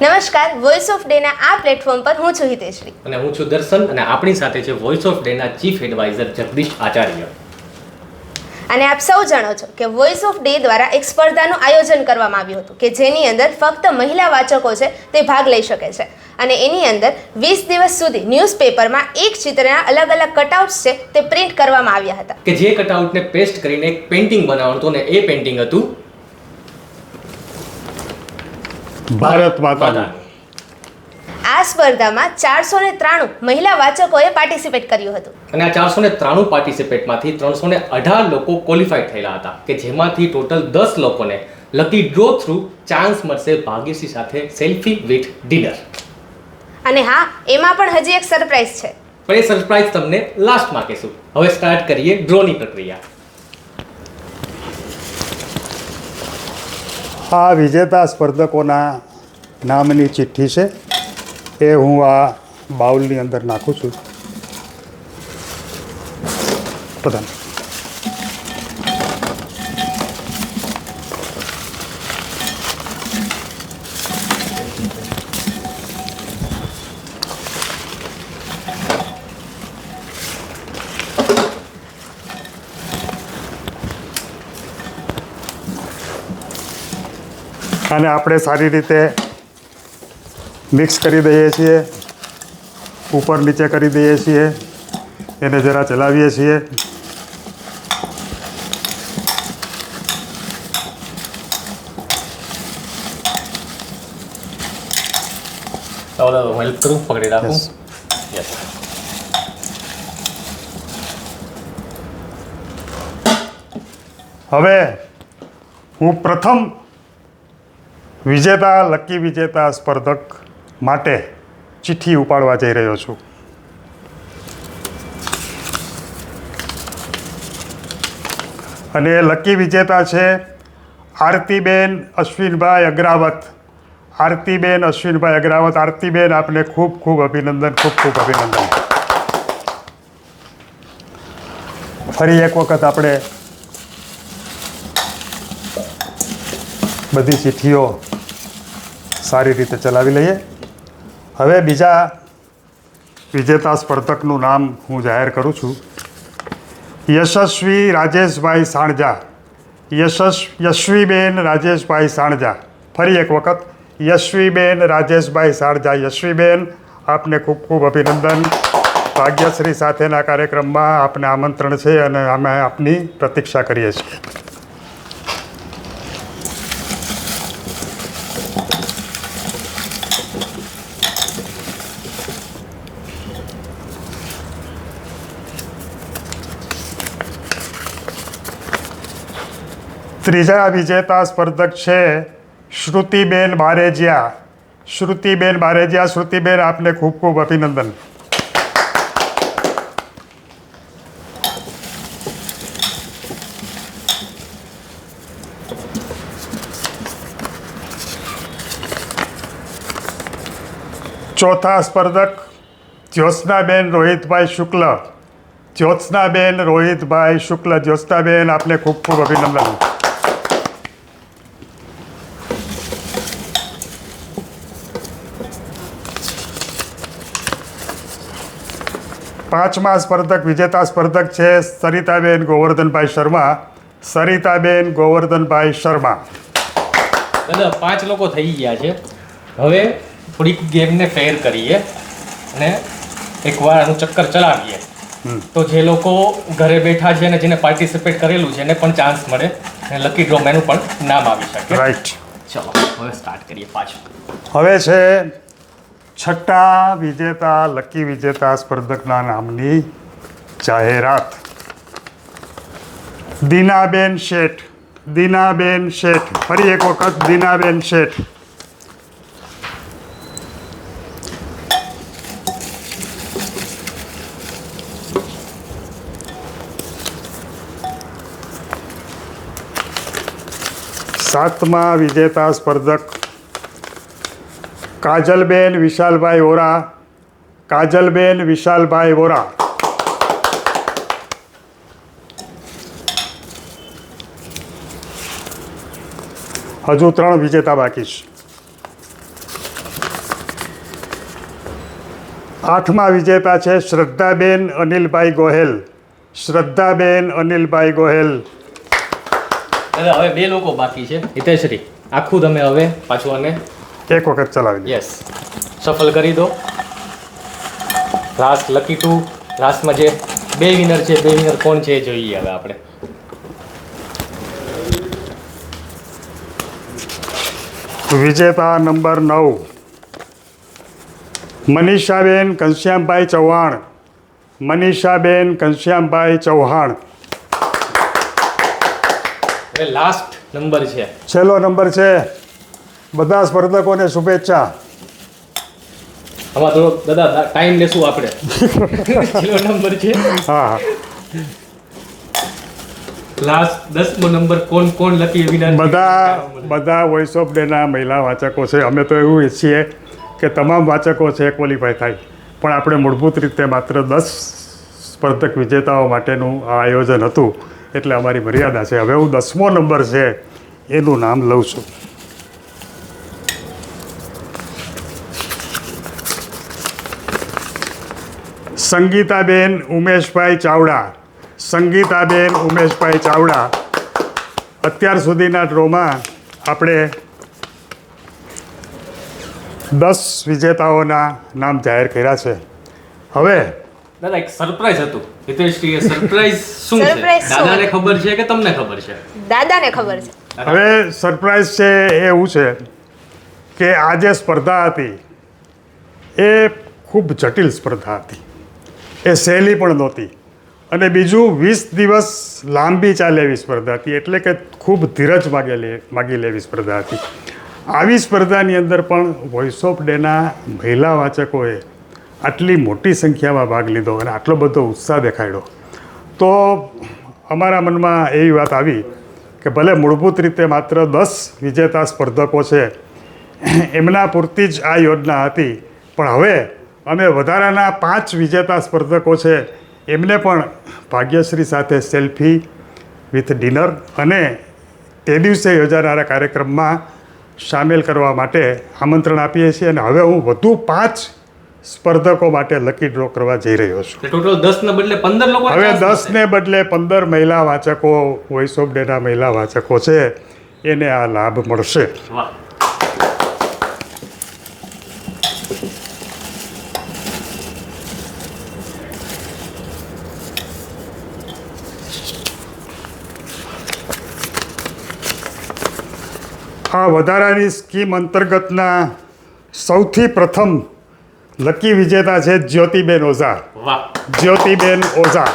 નમસ્કાર, voice of ડેના આ platform પર હું છું હિતેશ્રી અને હું છું દર્શન અને આપણી સાથે છે વોઇસ ઓફ ડેના ચીફ એડવાઇઝર જગદીશ આચાર્ય. અને આપ સૌ જાણો છો કે વોઇસ ઓફ ડે દ્વારા એક સ્પર્ધાનું આયોજન કરવામાં આવ્યું હતું કે જેની અંદર ફક્ત મહિલા વાચકો છે તે ભાગ લઈ શકે છે અને એની અંદર 20 દિવસ સુધી ન્યૂઝપેપરમાં એક ચિત્રના અલગ અલગ કટઆઉટ્સ છે તે પ્રિન્ટ કરવામાં આવ્યા હતા કે જે કટઆઉટને પેસ્ટ કરીને એક પેઇન્ટિંગ બનાવવાનું હતું અને એ પેઇન્ટિંગ હતું ભારત માતાનું. આ સ્પર્ધામાં 493 મહિલા વાચકોએ પાર્ટિસિપેટ કર્યું હતું અને આ 493 પાર્ટિસિપેટમાંથી 318 લોકો ક્વોલિફાઈડ થયેલા હતા કે જેમાંથી ટોટલ 10 લોકોને લકી ડ્રો થ્રુ ચાન્સ મળશે ભાગ્યશ્રી સાથે સેલ્ફી વિથ ડિનર. અને હા, એમાં પણ હજી એક સરપ્રાઈઝ છે, પણ એ સરપ્રાઈઝ તમને લાસ્ટમાં કહેશું. હવે સ્ટાર્ટ કરીએ ડ્રોની પ્રક્રિયા. આ વિજેતા સ્પર્ધકોના નામની ચિઠ્ઠી છે એ હું આ બાઉલની અંદર નાખું છું. પ્રધાન આને આપણે સારી રીતે મિક્સ કરી દઈએ છીએ, ઉપર નીચે કરી દઈએ છીએ, એને જરા ચલાવીએ છીએ. હું હેલ્પ કરું, પકડી રાખું. Yes. યસ. હવે હું પ્રથમ લકી વિજેતા સ્પર્ધક માટે ચિઠ્ઠી ઉપાડવા જઈ રહ્યો છું. અને એ લકી વિજેતા છે આરતીબેન અશ્વિનભાઈ અગ્રાવત. આરતીબેન અશ્વિનભાઈ અગ્રાવત. આરતીબેન, આપને ખૂબ ખૂબ અભિનંદન, ખૂબ ખૂબ અભિનંદન. ફરી એક વખત આપણે બધી ચિઠ્ઠીઓ સારી રીતે ચલાવી લઈએ. હવે બીજા વિજેતા સ્પર્ધકનું નામ હું જાહેર કરું છું. યશસ્વી રાજેશભાઈ સાણજા. યશવીબેન રાજેશભાઈ સાણજા. ફરી એક વખત યશવીબેન રાજેશભાઈ સાણજા. યશવીબેન, આપને ખૂબ ખૂબ અભિનંદન. ભાગ્યશ્રી સાથેના કાર્યક્રમમાં આપને આમંત્રણ છે અને અમે આપની પ્રતીક્ષા કરીએ છીએ. ત્રીજા વિજેતા સ્પર્ધક છે શ્રુતિબેન બારેજિયા. શ્રુતિબેન બારેજિયા. શ્રુતિબેન, આપને ખૂબ ખૂબ અભિનંદન. ચોથા સ્પર્ધક જ્યોત્સનાબેન રોહિતભાઈ શુક્લ. જ્યોત્સનાબેન રોહિતભાઈ શુક્લ. જ્યોત્સનાબેન, આપને ખૂબ ખૂબ અભિનંદન. પાંચમા સ્પર્ધક વિજેતા સ્પર્ધક છે સરિતાબેન ગોવર્ધનભાઈ શર્મા. સરિતાબેન ગોવર્ધનભાઈ શર્મા. દાદા, 5 લોકો થઈ ગયા છે. હવે થોડીક ગેમને ફેર કરીએ અને એકવાર આનું ચક્કર ચલાવીએ તો જે લોકો ઘરે બેઠા છે અને જેને પાર્ટિસિપેટ કરેલું છે એને પણ ચાન્સ મળે અને લકી ડ્રોમાં એનું પણ નામ આવી શકે. રાઈટ. ચલો હવે સ્ટાર્ટ કરીએ પાછું. હવે છે છઠ્ઠા વિજેતા લકી વિજેતા સ્પર્ધકના નામની જાહેરાત. દીનાબેન શેઠ. દીનાબેન શેઠ. ફરી એક વખત દીનાબેન શેઠ. સાતમા વિજેતા સ્પર્ધક કાજલબેન વિશાલભાઈ વોરા. કાજલબેન વિશાલભાઈ વોરા. હજુ 3 વિજેતા બાકી છે. 8મા વિજેતા છે શ્રદ્ધાબેન અનિલભાઈ ગોહેલ. શ્રદ્ધાબેન અનિલભાઈ ગોહેલ. દાદા હવે 2 લોકો બાકી છે. હિતેશ્રી આખું તમે હવે પાછું આને એક વખત ચલાવી દો. યસ સફલ કરી દો. લાસ્ટ લકી 2 લાસ્ટમાં જે 2 વિનર છે 2 વિનર કોણ છે એ જોઈએ હવે આપણે. વિજેતા નંબર 9 મનીષાબેન ઘનશ્યામભાઈ ચૌહાણ. મનીષાબેન ઘનશ્યામભાઈ ચૌહાણ. હવે લાસ્ટ નંબર છે. છેલ્લો નંબર છે. બધા સ્પર્ધકોને શુભેચ્છા. આમાં થોડો દાદા ટાઈમ લેશું આપણે. છેલ્લો નંબર છે. હા હા લાસ્ટ 10મો નંબર કોણ લકી વિનર? બધા વોઇસ ઓફ ડેના મહિલા વાચકો છે. અમે તો એવું ઈચ્છીએ કે તમામ વાચકો છે ક્વોલિફાય થાય, પણ આપણે મૂળભૂત રીતે માત્ર 10 સ્પર્ધક વિજેતાઓ માટેનું આ આયોજન હતું, એટલે અમારી મર્યાદા છે. હવે હું 10મો નંબર છે એનું નામ લઉં છું. સંગીતાબેન ઉમેશભાઈ ચાવડા. સંગીતાબેન ઉમેશભાઈ ચાવડા. અત્યાર સુધીના ડ્રોમાં આપણે 10 વિજેતાઓના નામ જાહેર કર્યા છે. હવે દાદા એક સરપ્રાઈઝ હતું. હિતેશ્રી સરપ્રાઈઝ શું છે? Surprise શું? દાદાને ખબર છે કે તમને ખબર છે? દાદાને ખબર છે. હવે સરપ્રાઈઝ છે એ એવું છે કે આ જે સ્પર્ધા હતી એ ખૂબ જટિલ સ્પર્ધા હતી. એ સહેલી પણ નહોતી, અને બીજું 20 દિવસ લાંબી ચાલે એવી સ્પર્ધા હતી, એટલે કે ખૂબ ધીરજ માગી લેવી સ્પર્ધા હતી. આવી સ્પર્ધાની અંદર પણ વોઇસ ઓફ ડેના મહિલા વાચકોએ આટલી મોટી સંખ્યામાં ભાગ લીધો અને આટલો બધો ઉત્સાહ દેખાડ્યો, તો અમારા મનમાં એવી વાત આવી કે ભલે મૂળભૂત રીતે માત્ર 10 વિજેતા સ્પર્ધકો છે એમના પૂરતી જ આ યોજના હતી, પણ હવે અમે વધારાના 5 વિજેતા સ્પર્ધકો છે એમને પણ ભાગ્યશ્રી સાથે સેલ્ફી વિથ ડિનર અને તે દિવસે યોજાનારા કાર્યક્રમમાં સામેલ કરવા માટે આમંત્રણ આપીએ છીએ. અને હવે હું વધુ 5 સ્પર્ધકો માટે લકી ડ્રો કરવા જઈ રહ્યો છું. ટોટલ 10 ને બદલે 15 લોકો હવે 10 ને બદલે 15 મહિલા વાચકો, વોઇસ ઓફ ડેના મહિલા વાચકો છે એને આ લાભ મળશે. વાહ. આ વધારાની સ્કીમ અંતર્ગતના સૌથી પ્રથમ લકી વિજેતા છે જ્યોતિબેન ઓઝા. વાહ. જ્યોતિબેન ઓઝા.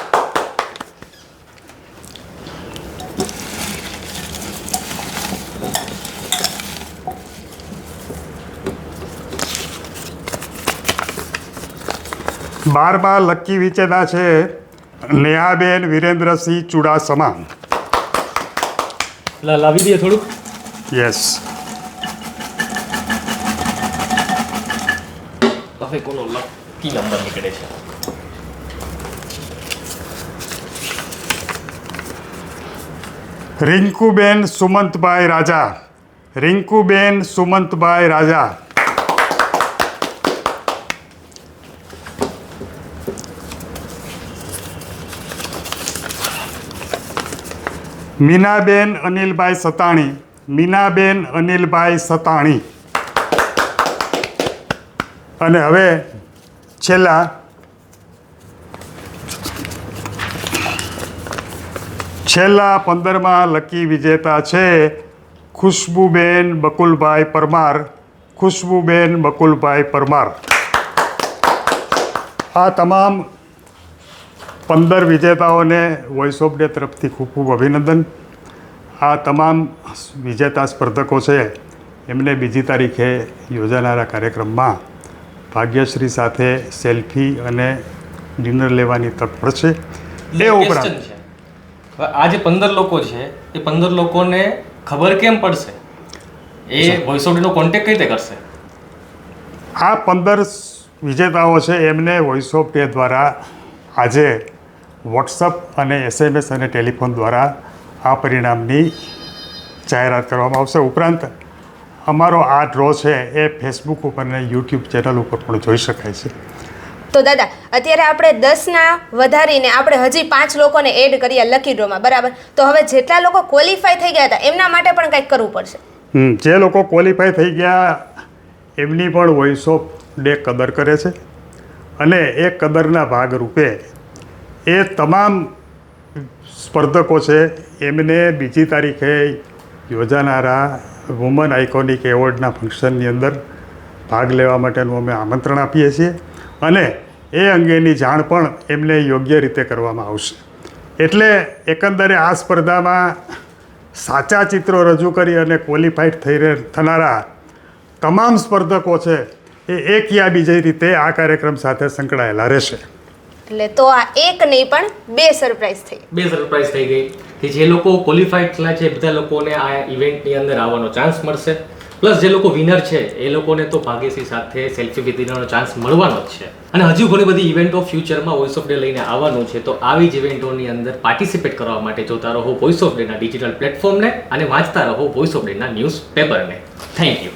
બારમા લકી વિજેતા છે નેહાબેન વિરેન્દ્રસિંહ ચુડાસમા. લાવી દઈએ થોડુંક. યસ. હવે કોનો લકી નંબર નીકળે છે? રિંકુબેન સુમંતભાઈ રાજા. રિંકુબેન સુમંતભાઈ રાજા. મીનાબેન અનિલભાઈ સતાણી. મીનાબેન અનિલભાઈ સતાણી. અને હવે છેલ્લા 15મા લકી વિજેતા છે ખુશ્બુબેન બકુલભાઈ પરમાર. ખુશ્બુબેન બકુલભાઈ પરમાર. આ તમામ 15 વિજેતાઓને વોઇસ ઓફ ડે તરફથી ખૂબ ખૂબ અભિનંદન. આ તમામ વિજેતા સ્પર્ધકો છે એમને 2 તારીખે યોજાનારા કાર્યક્રમમાં ભાગ્યશ્રી સાથે સેલ્ફી અને ડિનર લેવાની તક મળશે. એ ઉપરાંત Question છે. હવે આ જે 15 લોકો છે એ 15 લોકોને ખબર કેમ પડશે? એ વોઇસ ઓફ ડે નો કોન્ટેક્ટ કઈ રીતે કરશે? આ 15 વિજેતાઓ છે એમને વોઇસ ઓફ ડે દ્વારા આજે વોટ્સઅપ અને SMS અને ટેલિફોન દ્વારા આ પરિણામની જાહેરાત કરવામાં આવશે. ઉપરાંત અમારો આ ડ્રો છે એ ફેસબુક ઉપર અને યુટ્યુબ ચેનલ ઉપર પણ જોઈ શકાય છે. તો દાદા અત્યારે આપણે 10ના વધારીને આપણે હજી 5 લોકોને એડ કર્યા લકી ડ્રોમાં, બરાબર? તો હવે જેટલા લોકો ક્વોલિફાય થઈ ગયા હતા એમના માટે પણ કંઈક કરવું પડશે. જે લોકો ક્વોલિફાય થઈ ગયા એમની પણ વોઇસ ઓફ ડે કદર કરે છે અને એ કદરના ભાગરૂપે એ તમામ સ્પર્ધકો છે એમને 2જી તારીખે યોજાનારા વુમન આઇકોનિક એવોર્ડના ફંક્શનની અંદર ભાગ લેવા માટેનું અમે આમંત્રણ આપીએ છીએ અને એ અંગેની જાણ પણ એમને યોગ્ય રીતે કરવામાં આવશે. એટલે એકંદરે આ સ્પર્ધામાં સાચા ચિત્રો રજૂ કરી અને ક્વોલિફાઈડ થનારા તમામ સ્પર્ધકો છે એ એક યા બીજી રીતે આ કાર્યક્રમ સાથે સંકળાયેલા રહેશે. એટલે તો આ એક નહીં પણ 2 સરપ્રાઈઝ થઈ. 2 સરપ્રાઈઝ થઈ ગઈ કે જે લોકો ક્વોલિફાઈડ થયા છે બધા લોકોને આ ઇવેન્ટની અંદર આવવાનો ચાન્સ મળશે. પ્લસ જે લોકો વિનર છે એ લોકોને તો ભાગ્યશ્રી સાથે સેલ્ફી વિધિનો ચાન્સ મળવાનો જ છે. અને હજુ ઘણી બધી ઇવેન્ટો ફ્યુચરમાં વોઇસ ઓફ ડે લઈને આવવાનું છે. તો આવી જ ઇવેન્ટોની અંદર પાર્ટિસિપેટ કરવા માટે જોતા રહો વોઇસ ઓફ ડેના ડિજિટલ પ્લેટફોર્મને અને વાંચતા રહો વોઇસ ઓફ ડેના ન્યૂઝ પેપરને. Thank you.